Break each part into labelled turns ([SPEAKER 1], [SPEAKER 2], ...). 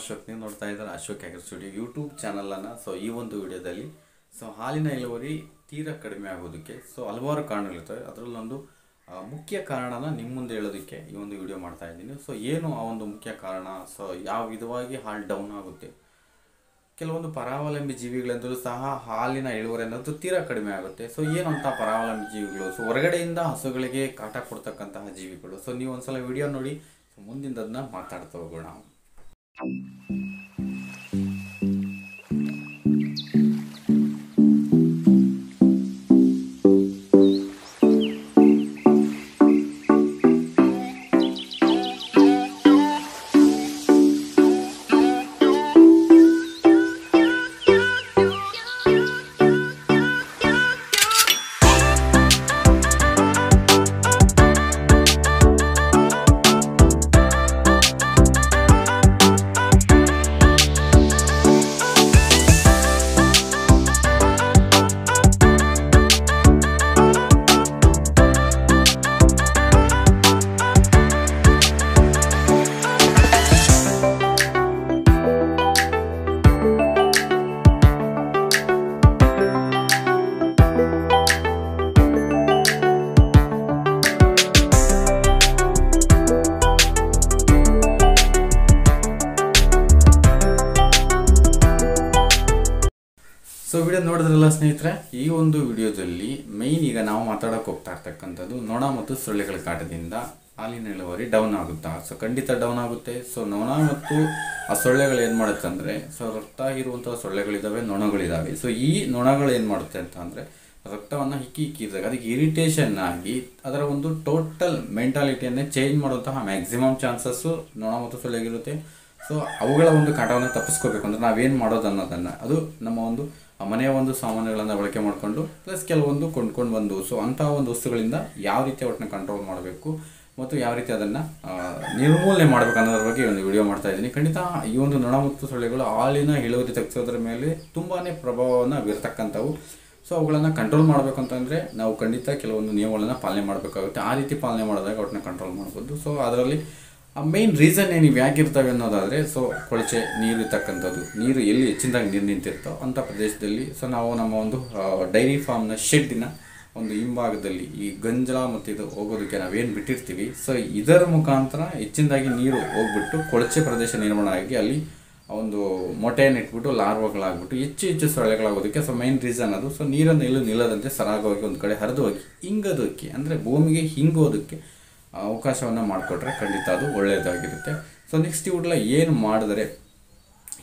[SPEAKER 1] ಅಶೋಕ್, ನೀವು ನೋಡ್ತಾ ಇದ್ದಾರೆ ಅಶೋಕ್ ಅಗ್ರಿ ಸ್ಟುಡಿಯೋ ಯೂಟ್ಯೂಬ್ ಚಾನಲನ್ನು. ಸೊ ಈ ಒಂದು ವಿಡಿಯೋದಲ್ಲಿ ಹಾಲಿನ ಇಳುವರಿ ತೀರಾ ಕಡಿಮೆ ಆಗೋದಕ್ಕೆ ಹಲವಾರು ಕಾರಣಗಳಿರ್ತವೆ. ಅದರಲ್ಲೊಂದು ಮುಖ್ಯ ಕಾರಣನ ನಿಮ್ಮ ಮುಂದೆ ಹೇಳೋದಕ್ಕೆ ಈ ಒಂದು ವಿಡಿಯೋ ಮಾಡ್ತಾ ಇದ್ದೀನಿ. ಏನು ಆ ಒಂದು ಮುಖ್ಯ ಕಾರಣ, ಯಾವ ವಿಧವಾಗಿ ಹಾಲು ಡೌನ್ ಆಗುತ್ತೆ, ಕೆಲವೊಂದು ಪರಾವಲಂಬಿ ಜೀವಿಗಳಿಂದಲೂ ಸಹ ಹಾಲಿನ ಇಳುವರಿ ಅನ್ನೋದು ತೀರಾ ಕಡಿಮೆ ಆಗುತ್ತೆ. ಏನು ಅಂತ ಪರಾವಲಂಬಿ ಜೀವಿಗಳು, ಹೊರಗಡೆಯಿಂದ ಹಸುಗಳಿಗೆ ಕಾಟ ಕೊಡ್ತಕ್ಕಂತಹ ಜೀವಿಗಳು. ನೀವು ಒಂದ್ಸಲ ವಿಡಿಯೋ ನೋಡಿ, ಮುಂದಿನ ಮಾತಾಡ್ತಾ ಹೋಗೋಣ. ವಿಡಿಯೋ ನೋಡಿದ್ರಲ್ಲ ಸ್ನೇಹಿತರೆ, ಈ ಒಂದು ವಿಡಿಯೋದಲ್ಲಿ ಮೈನ್ ಈಗ ನಾವು ಮಾತಾಡೋಕೆ ಹೋಗ್ತಾ ಇರ್ತಕ್ಕಂಥದ್ದು ನೊಣ ಮತ್ತು ಸೊಳ್ಳೆಗಳ ಕಾಟದಿಂದ ಹಾಲಿನ ಇಳುವರಿ ಡೌನ್ ಆಗುತ್ತಾ? ಖಂಡಿತ ಡೌನ್ ಆಗುತ್ತೆ. ನೊಣ ಮತ್ತು ಆ ಸೊಳ್ಳೆಗಳು ಏನು ಮಾಡುತ್ತೆ ಅಂದರೆ, ರಕ್ತ ಇರುವಂತಹ ಸೊಳ್ಳೆಗಳಿದ್ದಾವೆ, ನೊಣಗಳಿದ್ದಾವೆ. ಈ ನೊಣಗಳು ಏನು ಮಾಡುತ್ತೆ ಅಂತ ಅಂದರೆ, ರಕ್ತವನ್ನು ಇಕ್ಕಿದಾಗ ಅದಕ್ಕೆ ಇರಿಟೇಷನ್ ಆಗಿ ಅದರ ಒಂದು ಟೋಟಲ್ ಮೆಂಟಾಲಿಟಿಯನ್ನೇ ಚೇಂಜ್ ಮಾಡುವಂತಹ ಮ್ಯಾಕ್ಸಿಮಮ್ ಚಾನ್ಸಸ್ಸು ನೊಣ ಮತ್ತು ಸೊಳ್ಳೆಗಿರುತ್ತೆ. ಅವುಗಳ ಒಂದು ಕಾಟವನ್ನು ತಪ್ಪಿಸ್ಕೋಬೇಕು ಅಂದರೆ ನಾವೇನು ಮಾಡೋದು ಅನ್ನೋದನ್ನು, ಅದು ನಮ್ಮ ಒಂದು ಮನೆಯ ಒಂದು ಸಾಮಾನುಗಳನ್ನು ಬಳಕೆ ಮಾಡಿಕೊಂಡು ಪ್ಲಸ್ ಕೆಲವೊಂದು ಕೊಂಡ್ಕೊಂಡು ಬಂದು ಅಂತಹ ಒಂದು ವಸ್ತುಗಳಿಂದ ಯಾವ ರೀತಿ ಒಟ್ಟನ್ನ ಕಂಟ್ರೋಲ್ ಮಾಡಬೇಕು ಮತ್ತು ಯಾವ ರೀತಿ ಅದನ್ನು ನಿರ್ಮೂಲನೆ ಮಾಡಬೇಕು ಅನ್ನೋದ್ರ ಬಗ್ಗೆ ಒಂದು ವಿಡಿಯೋ ಮಾಡ್ತಾ ಇದ್ದೀನಿ. ಖಂಡಿತ ಈ ಒಂದು ನೊಣ ಮತ್ತು ಸೊಳ್ಳೆಗಳು ಹಾಲಿನ ಇಳುವರಿ ತಗ್ಗಿಸೋದ್ರ ಮೇಲೆ ತುಂಬಾ ಪ್ರಭಾವವನ್ನು ಬೀರ್ತಕ್ಕಂಥವು. ಅವುಗಳನ್ನು ಕಂಟ್ರೋಲ್ ಮಾಡಬೇಕು ಅಂತಂದರೆ ನಾವು ಖಂಡಿತ ಕೆಲವೊಂದು ನಿಯಮಗಳನ್ನು ಪಾಲನೆ ಮಾಡಬೇಕಾಗುತ್ತೆ. ಆ ರೀತಿ ಪಾಲನೆ ಮಾಡಿದಾಗ ಒಟ್ಟನ್ನ ಕಂಟ್ರೋಲ್ ಮಾಡ್ಬೋದು. ಅದರಲ್ಲಿ ಮೇನ್ ರೀಸನ್ ನೀವು ಯಾಕಿರ್ತವೆ ಅನ್ನೋದಾದರೆ, ಕೊಳಚೆ ನೀರು ಇರ್ತಕ್ಕಂಥದ್ದು, ನೀರು ಎಲ್ಲಿ ಹೆಚ್ಚಿನದಾಗಿ ನೀರು ನಿಂತಿರ್ತೋ ಅಂಥ ಪ್ರದೇಶದಲ್ಲಿ ನಾವು ನಮ್ಮ ಒಂದು ಡೈರಿ ಫಾರ್ಮ್ನ ಶೆಡ್ಡಿನ ಒಂದು ಹಿಂಭಾಗದಲ್ಲಿ ಈ ಗಂಜಲ ಮತ್ತು ಇದು ಹೋಗೋದಕ್ಕೆ ನಾವೇನು ಬಿಟ್ಟಿರ್ತೀವಿ, ಇದರ ಮುಖಾಂತರ ಹೆಚ್ಚಿನದಾಗಿ ನೀರು ಹೋಗ್ಬಿಟ್ಟು ಕೊಳಚೆ ಪ್ರದೇಶ ನಿರ್ಮಾಣ ಆಗಿ ಅಲ್ಲಿ ಒಂದು ಮೊಟ್ಟೆಯನ್ನು ಇಟ್ಬಿಟ್ಟು ಲಾರ್ವಗಳಾಗ್ಬಿಟ್ಟು ಹೆಚ್ಚು ಸೊಳ್ಳೆಗಳಾಗೋದಕ್ಕೆ ಮೈನ್ ರೀಸನ್ ಅದು. ನೀರನ್ನು ಎಲ್ಲೂ ನಿಲ್ಲದಂತೆ ಸರಾಗವಾಗಿ ಒಂದು ಕಡೆ ಹರಿದು ಹೋಗಿ ಹಿಂಗೋದಕ್ಕೆ ಅಂದರೆ ಭೂಮಿಗೆ ಹಿಂಗೋದಕ್ಕೆ ಅವಕಾಶವನ್ನು ಮಾಡಿಕೊಟ್ರೆ ಖಂಡಿತ ಅದು ಒಳ್ಳೆಯದಾಗಿರುತ್ತೆ. ನೆಕ್ಸ್ಟ್ ಇವುಗಳ ಏನು ಮಾಡಿದರೆ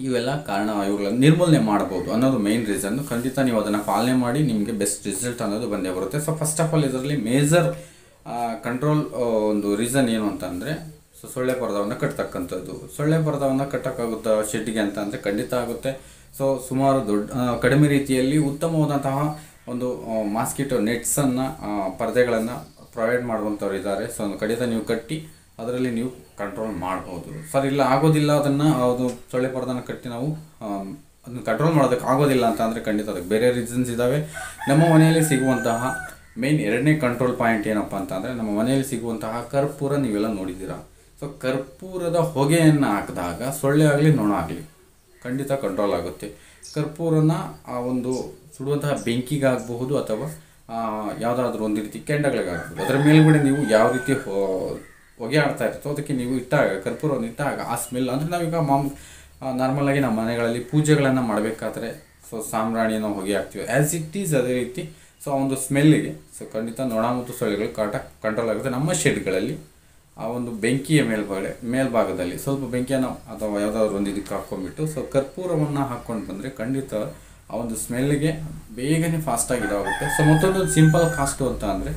[SPEAKER 1] ಇವೆಲ್ಲ ಕಾರಣ, ಇವುಗಳನ್ನು ನಿರ್ಮೂಲನೆ ಮಾಡ್ಬೋದು ಅನ್ನೋದು ಮೇನ್ ರೀಸನ್ನು. ಖಂಡಿತ ನೀವು ಅದನ್ನು ಪಾಲನೆ ಮಾಡಿ ನಿಮಗೆ ಬೆಸ್ಟ್ ರಿಸಲ್ಟ್ ಅನ್ನೋದು ಬಂದೇ ಬರುತ್ತೆ. ಫಸ್ಟ್ ಆಫ್ ಆಲ್ ಇದರಲ್ಲಿ ಮೇಜರ್ ಕಂಟ್ರೋಲ್ ಒಂದು ರೀಸನ್ ಏನು ಅಂತಂದರೆ, ಸೊಳ್ಳೆ ಪರದವನ್ನು ಕಟ್ತಕ್ಕಂಥದ್ದು. ಸೊಳ್ಳೆ ಪರದವನ್ನು ಕಟ್ಟೋಕ್ಕಾಗುತ್ತಾ ಶೆಡ್ಡಿಗೆ ಅಂತ ಅಂದರೆ ಖಂಡಿತ ಆಗುತ್ತೆ. ಸುಮಾರು ಕಡಿಮೆ ರೀತಿಯಲ್ಲಿ ಉತ್ತಮವಾದಂತಹ ಒಂದು ಮಾಸ್ಕಿಟೋ ನೆಟ್ಸನ್ನು ಪರದೆಗಳನ್ನು ಪ್ರೊವೈಡ್ ಮಾಡುವಂಥವ್ರು ಇದ್ದಾರೆ. ಖಂಡಿತ ನೀವು ಕಟ್ಟಿ ಅದರಲ್ಲಿ ನೀವು ಕಂಟ್ರೋಲ್ ಮಾಡ್ಬೋದು. ಇಲ್ಲ ಆಗೋದಿಲ್ಲ, ಅದು ಸೊಳ್ಳೆ ಪರದನ್ನು ಕಟ್ಟಿ ನಾವು ಅದನ್ನು ಕಂಟ್ರೋಲ್ ಮಾಡೋದಕ್ಕೆ ಆಗೋದಿಲ್ಲ ಅಂತ ಅಂದರೆ ಖಂಡಿತ ಅದಕ್ಕೆ ಬೇರೆ ರೀಸನ್ಸ್ ಇದ್ದಾವೆ. ನಮ್ಮ ಮನೆಯಲ್ಲಿ ಸಿಗುವಂತಹ ಮೇನ್ ಎರಡನೇ ಕಂಟ್ರೋಲ್ ಪಾಯಿಂಟ್ ಏನಪ್ಪ ಅಂತಂದರೆ, ನಮ್ಮ ಮನೆಯಲ್ಲಿ ಸಿಗುವಂತಹ ಕರ್ಪೂರ ನೀವೆಲ್ಲ ನೋಡಿದ್ದೀರಾ. ಕರ್ಪೂರದ ಹೊಗೆಯನ್ನು ಹಾಕಿದಾಗ ಸೊಳ್ಳೆ ಆಗಲಿ ನೊಣ ಆಗಲಿ ಖಂಡಿತ ಕಂಟ್ರೋಲ್ ಆಗುತ್ತೆ. ಕರ್ಪೂರನ ಆ ಒಂದು ಸುಡುವಂತಹ ಬೆಂಕಿಗಾಗಬಹುದು ಅಥವಾ ಯಾವುದಾದ್ರೂ ಒಂದು ರೀತಿ ಕೆಂಡಗಳಿಗಾಗ್ಬೋದು, ಅದರ ಮೇಲ್ಗಡೆ ನೀವು ಯಾವ ರೀತಿ ಹೊಗೆ ಆಡ್ತಾ ಇರ್ತೋ ಅದಕ್ಕೆ ನೀವು ಇಟ್ಟಾಗ, ಕರ್ಪೂರವನ್ನು ಇಟ್ಟಾಗ ಆ ಸ್ಮೆಲ್ ಅಂದರೆ ನಾವೀಗ ನಾರ್ಮಲಾಗಿ ನಮ್ಮ ಮನೆಗಳಲ್ಲಿ ಪೂಜೆಗಳನ್ನು ಮಾಡಬೇಕಾದ್ರೆ ಸಾಂಬ್ರಾಣಿಯನ್ನು ಹೊಗೆ ಹಾಕ್ತೀವಿ, ಆ್ಯಸ್ ಇಟ್ ಈಸ್ ಅದೇ ರೀತಿ ಆ ಒಂದು ಸ್ಮೆಲ್ಲಿಗೆ ಖಂಡಿತ ನೊಣ ಮತ್ತು ಸೊಳ್ಳೆಗಳು ಕಾಟ ಕಂಟ್ರೋಲ್ ಆಗುತ್ತೆ. ನಮ್ಮ ಶೆಡ್ಗಳಲ್ಲಿ ಆ ಒಂದು ಬೆಂಕಿಯ ಮೇಲ್ಭಾಗದಲ್ಲಿ ಸ್ವಲ್ಪ ಬೆಂಕಿಯನ್ನು ಅಥವಾ ಯಾವುದಾದ್ರು ಒಂದು ಇದಕ್ಕೆ ಹಾಕ್ಕೊಂಡ್ಬಿಟ್ಟು ಕರ್ಪೂರವನ್ನು ಹಾಕ್ಕೊಂಡು ಬಂದರೆ ಖಂಡಿತ ಆ ಒಂದು ಸ್ಮೆಲ್ಗೆ ಬೇಗನೆ ಫಾಸ್ಟಾಗಿ ಇದಾಗುತ್ತೆ. ಮತ್ತೊಂದು ಸಿಂಪಲ್ ಕಾಸ್ಟು ಅಂತ ಅಂದರೆ,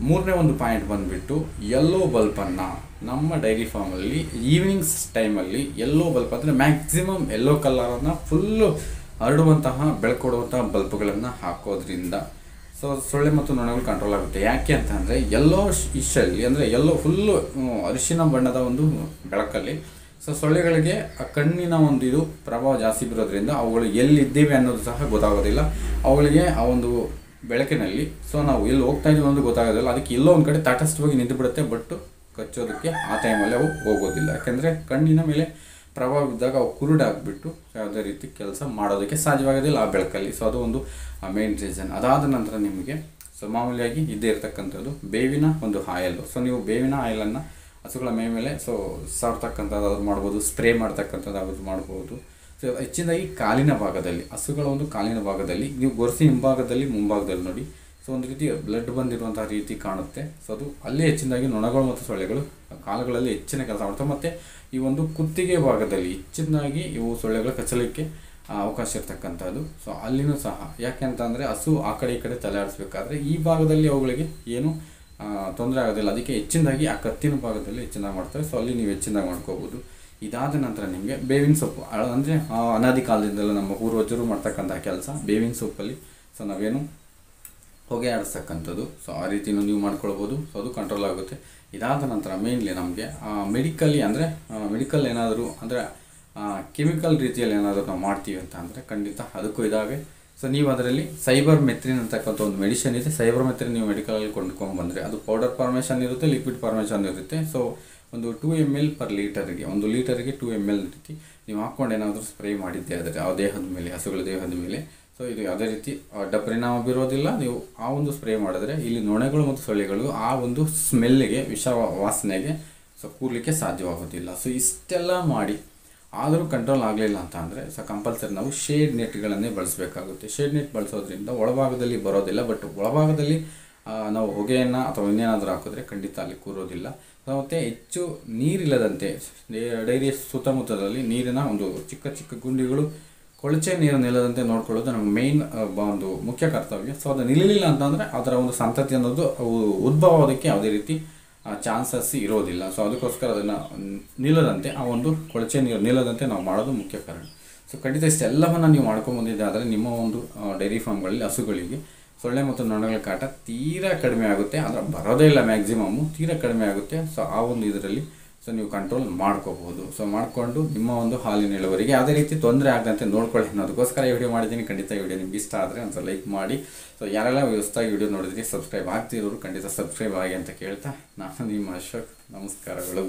[SPEAKER 1] ಮೂರನೇ ಒಂದು ಪಾಯಿಂಟ್ ಬಂದುಬಿಟ್ಟು ಯೆಲ್ಲೋ ಬಲ್ಪನ್ನು ನಮ್ಮ ಡೈರಿ ಫಾರ್ಮಲ್ಲಿ ಈವ್ನಿಂಗ್ಸ್ ಟೈಮಲ್ಲಿ ಯೆಲ್ಲೋ ಬಲ್ಪ್ ಅಂದರೆ ಮ್ಯಾಕ್ಸಿಮಮ್ ಯೆಲ್ಲೋ ಕಲರನ್ನು ಫುಲ್ಲು ಹರಡುವಂತಹ ಬೆಳ್ಕೊಡುವಂತಹ ಬಲ್ಪ್ಗಳನ್ನು ಹಾಕೋದ್ರಿಂದ ಸೊಳ್ಳೆ ಮತ್ತು ನೊಣಗಳು ಕಂಟ್ರೋಲ್ ಆಗುತ್ತೆ. ಯಾಕೆ ಅಂತ ಅಂದರೆ, ಯೆಲ್ಲೋ ಇಶಲ್ಲಿ ಅಂದರೆ ಯೆಲ್ಲೋ ಫುಲ್ಲು ಅರಿಶಿನ ಬಣ್ಣದ ಒಂದು ಬೆಳಕಲ್ಲಿ ಸೊಳ್ಳೆಗಳಿಗೆ ಆ ಕಣ್ಣಿನ ಒಂದು ಇದು ಪ್ರಭಾವ ಜಾಸ್ತಿ ಬರೋದ್ರಿಂದ ಅವುಗಳು ಎಲ್ಲಿದ್ದೇವೆ ಅನ್ನೋದು ಸಹ ಗೊತ್ತಾಗೋದಿಲ್ಲ. ಅವುಗಳಿಗೆ ಆ ಒಂದು ಬೆಳಕಿನಲ್ಲಿ ನಾವು ಎಲ್ಲಿ ಹೋಗ್ತಾ ಇದೀವಿ ಅನ್ನೋದು ಗೊತ್ತಾಗೋದಿಲ್ಲ. ಅದಕ್ಕೆ ಎಲ್ಲೋ ಒಂದು ಕಡೆ ತಟಸ್ಥವಾಗಿ ನಿಂತು ಬಿಡುತ್ತೆ, ಬಟ್ ಕಚ್ಚೋದಕ್ಕೆ ಆ ಟೈಮಲ್ಲಿ ಅವು ಹೋಗೋದಿಲ್ಲ. ಯಾಕೆಂದರೆ ಕಣ್ಣಿನ ಮೇಲೆ ಪ್ರಭಾವ ಬಿದ್ದಾಗ ಅವು ಕುರುಡಾಗ್ಬಿಟ್ಟು ಯಾವುದೇ ರೀತಿ ಕೆಲಸ ಮಾಡೋದಕ್ಕೆ ಸಾಧ್ಯವಾಗೋದಿಲ್ಲ ಆ ಬೆಳಕಲ್ಲಿ. ಸೊ ಅದು ಒಂದು ಮೇನ್ ರೀಸನ್. ಅದಾದ ನಂತರ ನಿಮಗೆ ಸೊ ಮಾಮೂಲಿಯಾಗಿ ಇದ್ದೇ ಇರ್ತಕ್ಕಂಥದ್ದು ಬೇವಿನ ಒಂದು ಆಯಿಲು. ಸೊ ನೀವು ಬೇವಿನ ಆಯಿಲನ್ನು ಹಸುಗಳ ಮೇಲೆ ಸೊ ಸಾರ್ತಕ್ಕಂಥದ್ದು ಮಾಡ್ಬೋದು, ಸ್ಪ್ರೇ ಮಾಡ್ತಕ್ಕಂಥದ್ದು ಮಾಡ್ಬೋದು. ಸೊ ಹೆಚ್ಚಿನದಾಗಿ ಕಾಲಿನ ಭಾಗದಲ್ಲಿ, ಹಸುಗಳ ಒಂದು ಕಾಲಿನ ಭಾಗದಲ್ಲಿ ನೀವು ಗೊರಸಿ ಹಿಂಭಾಗದಲ್ಲಿ ಮುಂಭಾಗದಲ್ಲಿ ನೋಡಿ, ಸೊ ಒಂದು ರೀತಿ ಬ್ಲಡ್ ಬಂದಿರುವಂಥ ರೀತಿ ಕಾಣುತ್ತೆ. ಸೊ ಅದು ಅಲ್ಲೇ ಹೆಚ್ಚಿನದಾಗಿ ನೊಣಗಳು ಮತ್ತು ಸೊಳ್ಳೆಗಳು ಕಾಲುಗಳಲ್ಲಿ ಹೆಚ್ಚಿನ ಕೆಲಸ ಮಾಡ್ತವೆ. ಮತ್ತು ಈ ಒಂದು ಕುತ್ತಿಗೆ ಭಾಗದಲ್ಲಿ ಹೆಚ್ಚಿನದಾಗಿ ಇವು ಸೊಳ್ಳೆಗಳು ಕಚ್ಚಲಿಕ್ಕೆ ಅವಕಾಶ ಇರ್ತಕ್ಕಂಥದ್ದು. ಸೊ ಅಲ್ಲಿನೂ ಸಹ ಯಾಕೆ ಅಂತಂದರೆ ಹಸು ಆ ಕಡೆ ಈ ಕಡೆ ತಲೆ ಆಡಿಸ್ಬೇಕಾದ್ರೆ ಈ ಭಾಗದಲ್ಲಿ ಅವುಗಳಿಗೆ ಏನು ತೊಂದರೆ ಆಗೋದಿಲ್ಲ. ಅದಕ್ಕೆ ಹೆಚ್ಚಿನದಾಗಿ ಆ ಕತ್ತಿನ ಭಾಗದಲ್ಲಿ ಹೆಚ್ಚಿನದಾಗಿ ಮಾಡ್ತವೆ. ಸೊ ಅಲ್ಲಿ ನೀವು ಹೆಚ್ಚಿನದಾಗಿ ಮಾಡ್ಕೋಬೋದು. ಇದಾದ ನಂತರ ನಿಮಗೆ ಬೇವಿನ ಸೊಪ್ಪು, ಅಂದರೆ ಅನಾದಿ ಕಾಲದಿಂದಲೂ ನಮ್ಮ ಪೂರ್ವಜರು ಮಾಡ್ತಕ್ಕಂಥ ಕೆಲಸ ಬೇವಿನ ಸೊಪ್ಪಲ್ಲಿ ಸೊ ನಾವೇನು ಹೊಗೆ ಆಡಿಸ್ತಕ್ಕಂಥದ್ದು. ಸೊ ಆ ರೀತಿಯೂ ನೀವು ಮಾಡ್ಕೊಳ್ಬೋದು. ಸೊ ಅದು ಕಂಟ್ರೋಲ್ ಆಗುತ್ತೆ. ಇದಾದ ನಂತರ ಮೇನ್ಲಿ ನಮಗೆ ಮೆಡಿಕಲ್ ಏನಾದರೂ ಅಂದರೆ ಕೆಮಿಕಲ್ ರೀತಿಯಲ್ಲಿ ಏನಾದರೂ ನಾವು ಮಾಡ್ತೀವಿ ಅಂತ ಅಂದರೆ ಖಂಡಿತ ಅದಕ್ಕೂ ಇದಾವೆ. ಸೊ ನೀವು ಅದರಲ್ಲಿ ಸೈಬರ್ಮೆಥ್ರಿನ್ ಅಂತಕ್ಕಂಥ ಒಂದು ಮೆಡಿಷನ್ ಇದೆ. ಸೈಬರ್ಮೆಥ್ರಿನ್ ನೀವು ಮೆಡಿಕಲಲ್ಲಿ ಕೊಂಡ್ಕೊಂಡ್ಬಂದರೆ ಅದು ಪೌಡರ್ ಫಾರ್ಮೇಷನ್ ಇರುತ್ತೆ, ಲಿಕ್ವಿಡ್ ಫಾರ್ಮೇಷನ್ ಇರುತ್ತೆ. ಸೊ ಒಂದು 2 ml ಪರ್ ಲೀಟರ್ಗೆ, 1 ಲೀಟರ್ಗೆ 2 ml ರೀತಿ ನೀವು ಹಾಕ್ಕೊಂಡು ಏನಾದರೂ ಸ್ಪ್ರೇ ಮಾಡಿದ್ದೆ ಆದರೆ ಆ ದೇಹದ ಮೇಲೆ, ಹಸುಗಳ ದೇಹದ ಮೇಲೆ, ಸೊ ಇದು ಯಾವುದೇ ರೀತಿ ಅಡ್ಡ ಪರಿಣಾಮ ಬೀರೋದಿಲ್ಲ. ನೀವು ಆ ಒಂದು ಸ್ಪ್ರೇ ಮಾಡಿದ್ರೆ ಇಲ್ಲಿ ನೊಣಗಳು ಮತ್ತು ಸೊಳ್ಳೆಗಳು ಆ ಒಂದು ಸ್ಮೆಲ್ಗೆ, ವಿಷ ವಾಸನೆಗೆ ಸೊ ಕೂರಲಿಕ್ಕೆ ಸಾಧ್ಯವಾಗೋದಿಲ್ಲ. ಸೊ ಇಷ್ಟೆಲ್ಲ ಮಾಡಿ ಆದರೂ ಕಂಟ್ರೋಲ್ ಆಗಲಿಲ್ಲ ಅಂತ ಅಂದರೆ ಸೊ ಕಂಪಲ್ಸರಿ ನಾವು ಶೇಡ್ ನೆಟ್ಗಳನ್ನೇ ಬಳಸಬೇಕಾಗುತ್ತೆ. ಶೇಡ್ ನೆಟ್ ಬಳಸೋದ್ರಿಂದ ಒಳಭಾಗದಲ್ಲಿ ಬರೋದಿಲ್ಲ, ಬಟ್ ಒಳಭಾಗದಲ್ಲಿ ನಾವು ಹೊಗೆಯನ್ನು ಅಥವಾ ಇನ್ನೇನಾದರೂ ಹಾಕಿದ್ರೆ ಖಂಡಿತ ಅಲ್ಲಿ ಕೂರೋದಿಲ್ಲ. ಮತ್ತು ಹೆಚ್ಚು ನೀರಿಲ್ಲದಂತೆ ಡೈರಿಯ ಸುತ್ತಮುತ್ತಲಲ್ಲಿ ನೀರಿನ ಒಂದು ಚಿಕ್ಕ ಚಿಕ್ಕ ಗುಂಡಿಗಳು, ಕೊಳಚೆ ನೀರು ನಿಲ್ಲದಂತೆ ನೋಡ್ಕೊಳ್ಳೋದು ನಮಗೆ ಮೇಯ್ನ್ ಒಂದು ಮುಖ್ಯ ಕರ್ತವ್ಯ. ಸೊ ಅದು ನಿಲ್ಲಲಿಲ್ಲ ಅಂತಂದರೆ ಅದರ ಒಂದು ಸಂತತಿ ಅನ್ನೋದು ಅವು ಉದ್ಭವ ಆಗೋದಕ್ಕೆ ಯಾವುದೇ ರೀತಿ ಚಾನ್ಸಸ್ ಇರೋದಿಲ್ಲ. ಸೊ ಅದಕ್ಕೋಸ್ಕರ ಅದನ್ನು ನಿಲ್ಲದಂತೆ, ಆ ಒಂದು ಕೊಳಚೆ ನೀರು ನಿಲ್ಲದಂತೆ ನಾವು ಮಾಡೋದು ಮುಖ್ಯ ಕಾರಣ. ಸೊ ಖಂಡಿತ ಇಷ್ಟೆಲ್ಲವನ್ನು ನೀವು ಮಾಡ್ಕೊಂಬಂದಿದ್ದೆ ಆದರೆ ನಿಮ್ಮ ಒಂದು ಡೈರಿ ಫಾರ್ಮ್ಗಳಲ್ಲಿ ಹಸುಗಳಿಗೆ ಸೊಳ್ಳೆ ಮತ್ತು ನೊಣಗಳ ಕಾಟ ತೀರಾ ಕಡಿಮೆ ಆಗುತ್ತೆ. ಆದರೆ ಬರೋದೇ ಇಲ್ಲ, ಮ್ಯಾಕ್ಸಿಮಮ್ಮು ತೀರಾ ಕಡಿಮೆ ಆಗುತ್ತೆ. ಸೊ ಆ ಒಂದು ಇದರಲ್ಲಿ ಸೊ ನೀವು ಕಂಟ್ರೋಲ್ ಮಾಡ್ಕೋಬಹುದು. ಸೊ ಮಾಡಿಕೊಂಡು ನಿಮ್ಮ ಒಂದು ಹಾಲಿನ ಇಳುವರಿಗೆ ಯಾವುದೇ ರೀತಿ ತೊಂದರೆ ಆಗದಂತೆ ನೋಡ್ಕೊಳ್ಳಿ ಅನ್ನೋದಕ್ಕೋಸ್ಕರ ಈ ವಿಡಿಯೋ ಮಾಡಿದ್ದೀನಿ. ಖಂಡಿತ ವಿಡಿಯೋ ನಿಮ್ಗೆ ಇಷ್ಟ ಆದರೆ ಒಂದು ಲೈಕ್ ಮಾಡಿ. ಸೊ ಯಾರೆಲ್ಲ ಹೊಸದಾಗಿ ವಿಡಿಯೋ ನೋಡಿದ್ರಿ, ಸಬ್ಸ್ಕ್ರೈಬ್ ಆಗ್ತಿರೋರು ಖಂಡಿತ ಸಬ್ಸ್ಕ್ರೈಬ್ ಆಗಿ ಅಂತ ಕೇಳ್ತಾ ನಾನು ನಿಮ್ಮ ಅಶೋಕ್. ನಮಸ್ಕಾರಗಳು.